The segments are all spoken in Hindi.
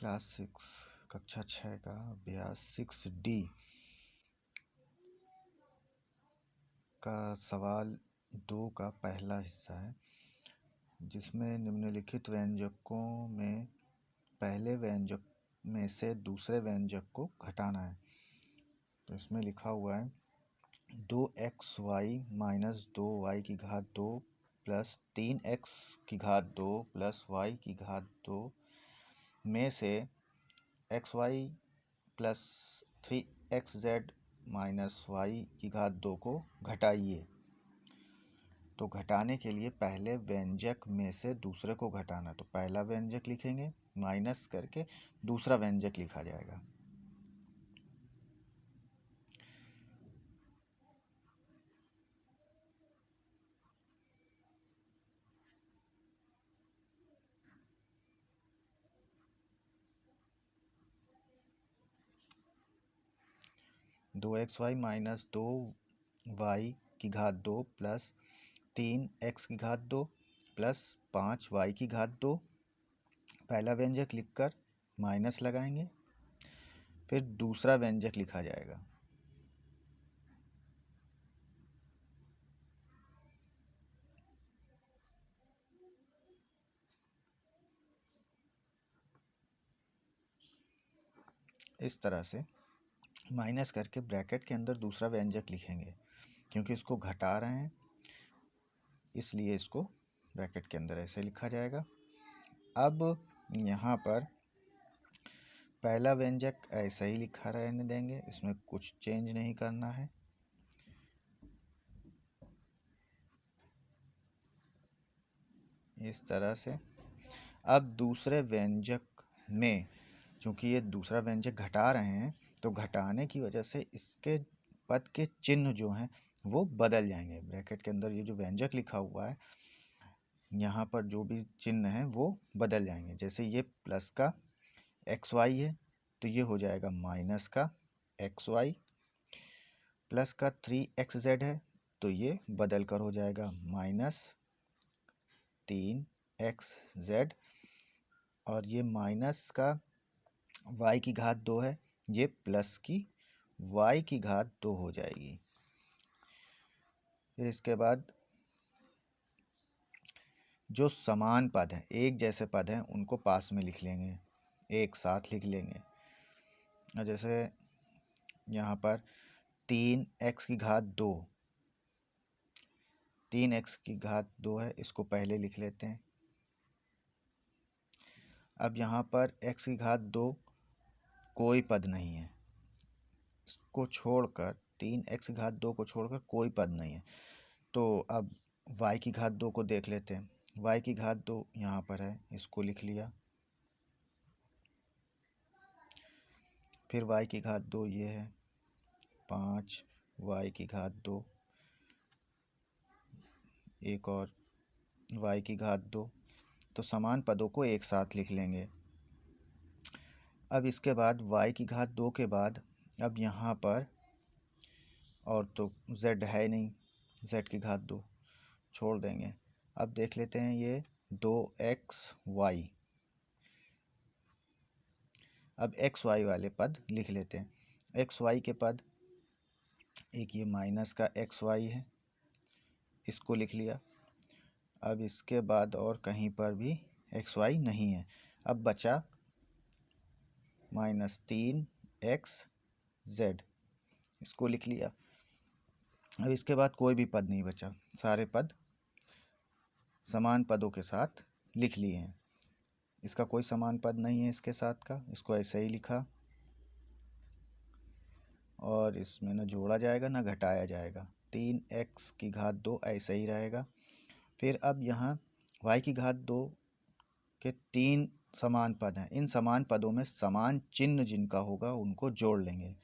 क्लास 6 कक्षा 6 का अभ्यास 6D का सवाल 2 का पहला हिस्सा है, जिसमें निम्नलिखित व्यंजकों में पहले व्यंजक में से दूसरे व्यंजक को घटाना है। तो इसमें लिखा हुआ है 2xy माइनस 2y की घात 2 प्लस 3x की घात 2 प्लस y की घात 2 में से xy plus 3xz minus y की घात 2 को घटाइए। तो घटाने के लिए पहले व्यंजक में से दूसरे को घटाना, तो पहला व्यंजक लिखेंगे, माइनस करके दूसरा व्यंजक लिखा जाएगा। दो एक्स वाई माइनस 2y की घात 2 प्लस 3x की घात 2 प्लस 5y की घात 2। पहला व्यंजक लिखकर माइनस लगाएंगे, फिर दूसरा व्यंजक लिखा जाएगा। इस तरह से माइनस करके ब्रैकेट के अंदर दूसरा व्यंजक लिखेंगे, क्योंकि इसको घटा रहे हैं इसलिए इसको ब्रैकेट के अंदर ऐसे लिखा जाएगा। अब यहाँ पर पहला व्यंजक ऐसा ही लिखा रहने देंगे, इसमें कुछ चेंज नहीं करना है। इस तरह से अब दूसरे व्यंजक में, चूंकि ये दूसरा व्यंजक घटा रहे हैं, तो घटाने की वजह से इसके पद के चिन्ह जो हैं वो बदल जाएंगे। ब्रैकेट के अंदर ये जो व्यंजक लिखा हुआ है, यहाँ पर जो भी चिन्ह है वो बदल जाएंगे। जैसे ये प्लस का xy है तो ये हो जाएगा माइनस का xy, प्लस का 3xz है तो ये बदल कर हो जाएगा माइनस 3xz, और ये माइनस का y की घात 2 है, ये प्लस की y की घात 2 हो जाएगी। फिर इसके बाद जो समान पद हैं, एक जैसे पद हैं, उनको पास में लिख लेंगे, एक साथ लिख लेंगे। जैसे यहाँ पर 3x की घात 2, 3x की घात 2 है, इसको पहले लिख लेते हैं। अब यहाँ पर x की घात 2 कोई पद नहीं है, इसको छोड़कर 3x की घात 2 को छोड़कर कोई पद नहीं है। तो अब y की घात 2 को देख लेते हैं। y की घात 2 यहाँ पर है, इसको लिख लिया। फिर y की घात 2 ये है 5y की घात 2, एक और y की घात 2। तो समान पदों को एक साथ लिख लेंगे। अब इसके बाद y की घात 2 के बाद अब यहाँ पर और तो z है नहीं, z की घात 2 छोड़ देंगे। अब देख लेते हैं ये 2xy। अब xy वाले पद लिख लेते हैं। xy के पद, एक ये माइनस का xy है, इसको लिख लिया। अब इसके बाद और कहीं पर भी xy नहीं है। अब बचा माइनस 3xz, इसको लिख लिया। अब इसके बाद कोई भी पद नहीं बचा, सारे पद समान पदों के साथ लिख लिए हैं। इसका कोई समान पद नहीं है इसके साथ का, इसको ऐसे ही लिखा, और इसमें न जोड़ा जाएगा न घटाया जाएगा। 3x की घात 2 ऐसे ही रहेगा। फिर अब यहाँ y की घात 2 के 3 समान पद हैं, इन समान पदों में समान चिन्ह जिनका होगा उनको जोड़ लेंगे।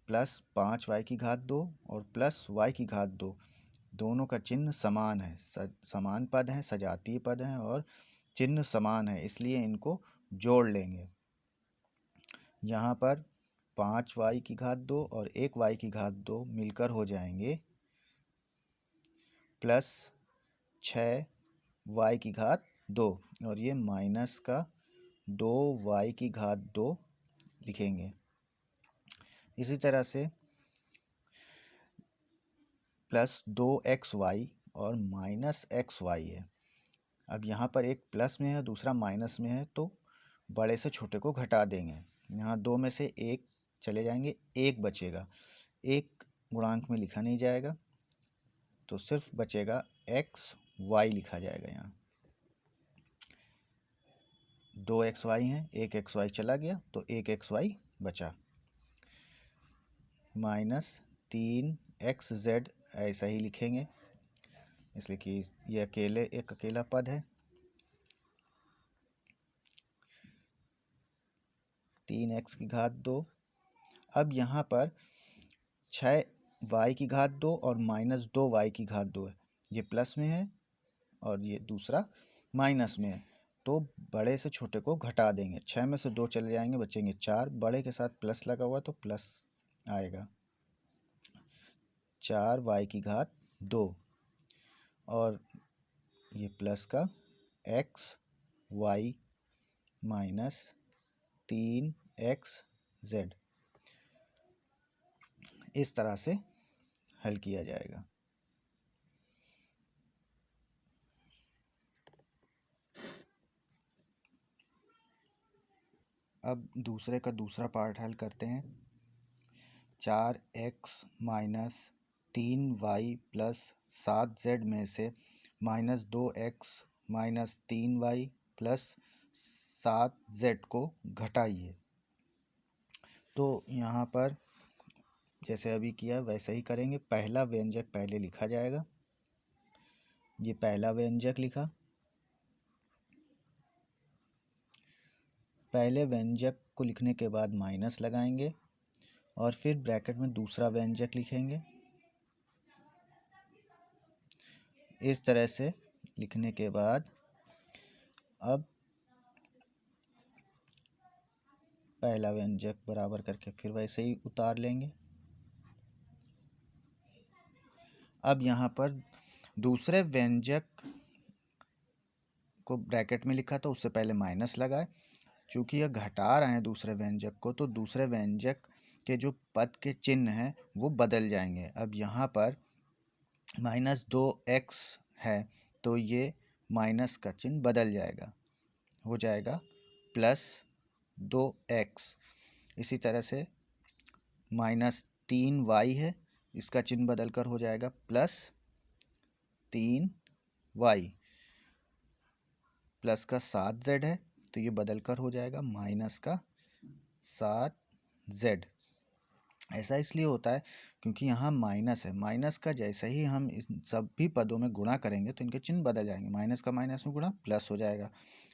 प्लस 5y की घात 2 और प्लस y की घात 2, दोनों का चिन्ह समान है, समान पद हैं, सजातीय पद हैं और चिन्ह समान है, इसलिए इनको जोड़ लेंगे। यहाँ पर 5y की घात 2 और 1y की घात 2 मिलकर हो जाएंगे प्लस 6y की घात 2, और ये माइनस का 2y⁻² लिखेंगे। इसी तरह से +2xy और -xy है। अब यहाँ पर एक प्लस में है, दूसरा माइनस में है, तो बड़े से छोटे को घटा देंगे। यहाँ 2 में से 1 चले जाएंगे, 1 बचेगा। 1 गुणांक में लिखा नहीं जाएगा, तो सिर्फ बचेगा xy लिखा जाएगा। यहाँ 2xy हैं, 1xy चला गया तो 1xy बचा। -3xz ऐसा ही लिखेंगे, इसलिए कि ये एक अकेला पद है। 3x⁻²। अब यहाँ पर 6y⁻² और -2y⁻² है। ये प्लस में है और ये दूसरा माइनस में है, तो बड़े से छोटे को घटा देंगे। 6 में से 2 चले जाएंगे, बचेंगे 4। बड़े के साथ प्लस लगा हुआ तो प्लस आएगा। 4y⁻² और ये प्लस का xy -3xz इस तरह से हल किया जाएगा। अब दूसरे का दूसरा पार्ट हल करते हैं। 4x - 3y + 7z में से -2x - 3y + 7z को घटाइए। तो यहाँ पर जैसे अभी किया वैसे ही करेंगे। पहला व्यंजक पहले लिखा जाएगा। ये पहला व्यंजक लिखा। पहले व्यंजक को लिखने के बाद माइनस लगाएंगे और फिर ब्रैकेट में दूसरा व्यंजक लिखेंगे। इस तरह से लिखने के बाद अब पहला व्यंजक बराबर करके फिर वैसे ही उतार लेंगे। अब यहाँ पर दूसरे व्यंजक को ब्रैकेट में लिखा था, उससे पहले माइनस लगाए। चूँकि यह घटा रहे हैं दूसरे व्यंजक को, तो दूसरे व्यंजक के जो पद के चिन्ह हैं वो बदल जाएंगे। अब यहाँ पर -2x है तो ये माइनस का चिन्ह बदल जाएगा, हो जाएगा +2x। इसी तरह से -3y है, इसका चिन्ह बदल कर हो जाएगा +3y। प्लस का 7z है तो ये बदल कर हो जाएगा -7z। ऐसा इसलिए होता है क्योंकि यहाँ माइनस है। माइनस का जैसे ही हम इन सभी पदों में गुणा करेंगे तो इनके चिन्ह बदल जाएंगे। माइनस का माइनस में गुणा प्लस हो जाएगा,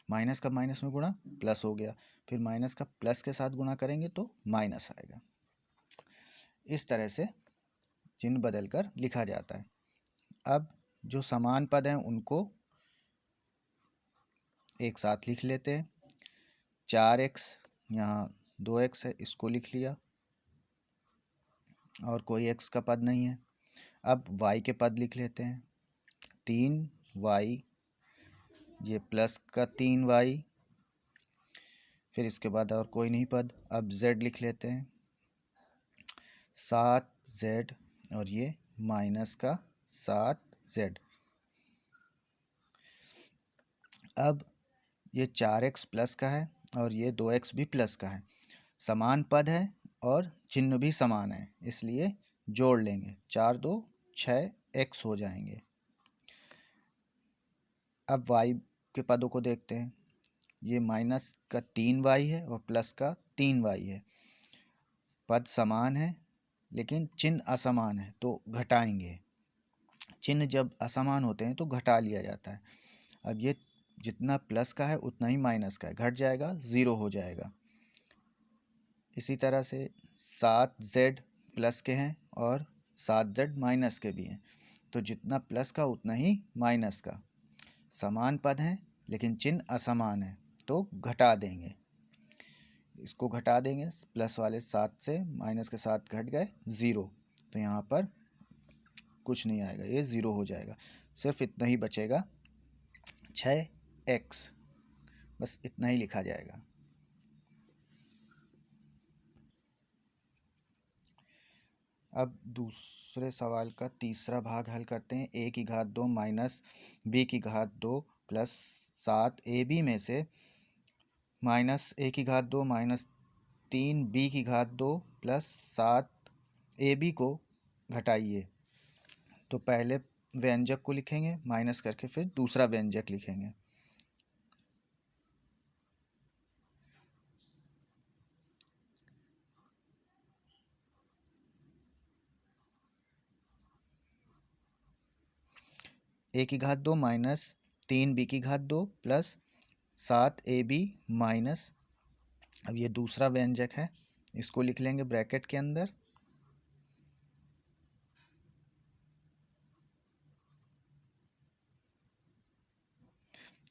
माइनस का माइनस में गुणा प्लस हो गया, फिर माइनस का प्लस के साथ गुणा करेंगे तो माइनस आएगा। इस तरह से चिन्ह बदल कर लिखा जाता है। अब जो समान पद हैं उनको एक साथ लिख लेते हैं। 4x, यहाँ 2x है, इसको लिख लिया और कोई x का पद नहीं है। अब y के पद लिख लेते हैं। 3y, ये प्लस का 3y, फिर इसके बाद और कोई नहीं पद। अब z लिख लेते हैं, 7z और ये माइनस का 7z। अब ये 4x प्लस का है और ये 2x भी प्लस का है। समान पद है और चिन्ह भी समान है, इसलिए जोड़ लेंगे। 4 2 6x हो जाएंगे। अब y के पदों को देखते हैं। ये माइनस का 3y है और प्लस का 3y है। पद समान है लेकिन चिन्ह असमान है तो घटाएंगे। चिन्ह जब असमान होते हैं तो घटा लिया जाता है। अब ये जितना प्लस का है उतना ही माइनस का है, घट जाएगा, 0 हो जाएगा। इसी तरह से 7z प्लस के हैं और 7z माइनस के भी हैं, तो जितना प्लस का उतना ही माइनस का। समान पद हैं लेकिन चिन्ह असमान है तो घटा देंगे। इसको घटा देंगे, प्लस वाले 7 से माइनस के 7 घट गए, 0, तो यहाँ पर कुछ नहीं आएगा, ये 0 हो जाएगा। सिर्फ इतना ही बचेगा 6x। बस इतना ही लिखा जाएगा। अब दूसरे सवाल का तीसरा भाग हल करते हैं। a की घात 2 माइनस b की घात 2 प्लस 7 ab में से माइनस a की घात 2 माइनस 3 b की घात 2 प्लस 7 ab को घटाइए। तो पहले व्यंजक को लिखेंगे माइनस करके, फिर दूसरा व्यंजक लिखेंगे। a की घात 2 माइनस 3 b की घात 2 प्लस 7 ab माइनस, अब ये दूसरा व्यंजक है, इसको लिख लेंगे ब्रैकेट के अंदर।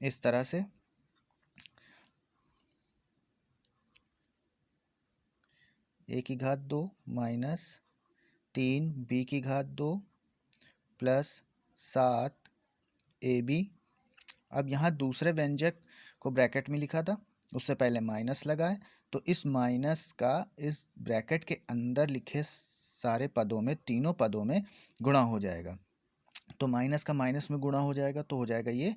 इस तरह से a की घात 2 माइनस 3 b की घात 2 प्लस 7 ab। अब यहाँ दूसरे व्यंजक को ब्रैकेट में लिखा था, उससे पहले माइनस लगाए, तो इस माइनस का इस ब्रैकेट के अंदर लिखे सारे पदों में, तीनों पदों में गुणा हो जाएगा। तो माइनस का माइनस में गुणा हो जाएगा तो हो जाएगा ये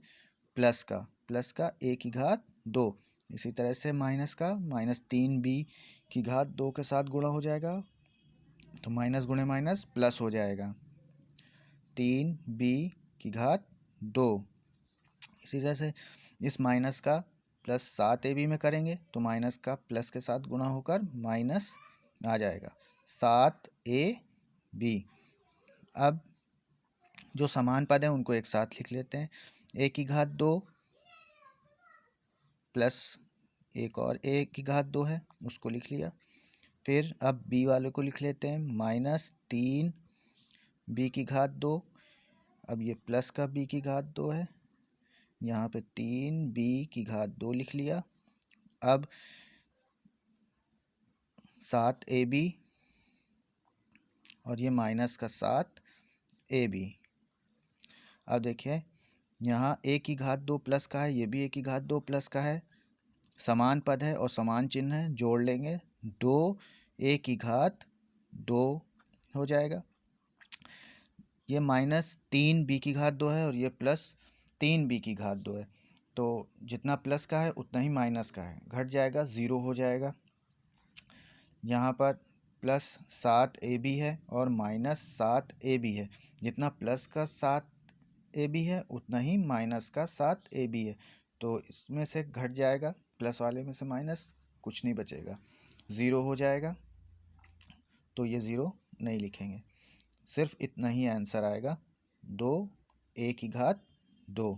प्लस का a की घात 2। इसी तरह से माइनस का माइनस 3b की घात 2 के साथ गुणा हो जाएगा, तो माइनस गुणे माइनस प्लस हो जाएगा 3b की घात 2। इसी तरह से इस माइनस का प्लस 7ab में करेंगे तो माइनस का प्लस के साथ गुणा होकर माइनस आ जाएगा 7ab। अब जो समान पद हैं उनको एक साथ लिख लेते हैं। a की घात 2 प्लस एक और a की घात 2 है, उसको लिख लिया। फिर अब b वाले को लिख लेते हैं माइनस 3 b की घात 2। अब ये प्लस का b की घात 2 है, यहाँ पे 3 b की घात 2 लिख लिया। अब 7ab और ये माइनस का 7ab। अब देखिए यहाँ a की घात 2 प्लस का है, ये भी a की घात 2 प्लस का है, समान पद है और समान चिन्ह है, जोड़ लेंगे 2a की घात 2 हो जाएगा। ये माइनस 3b की घात 2 है और ये प्लस 3b की घात 2 है, तो जितना प्लस का है उतना ही माइनस का है, घट जाएगा, ज़ीरो हो जाएगा। यहाँ पर प्लस 7ab है और माइनस 7ab है, जितना प्लस का 7ab है उतना ही माइनस का 7ab है, तो इसमें से घट जाएगा, प्लस वाले में से माइनस, कुछ नहीं बचेगा, ज़ीरो हो जाएगा। तो ये ज़ीरो नहीं लिखेंगे, सिर्फ इतना ही आंसर आएगा, 2a की घात 2।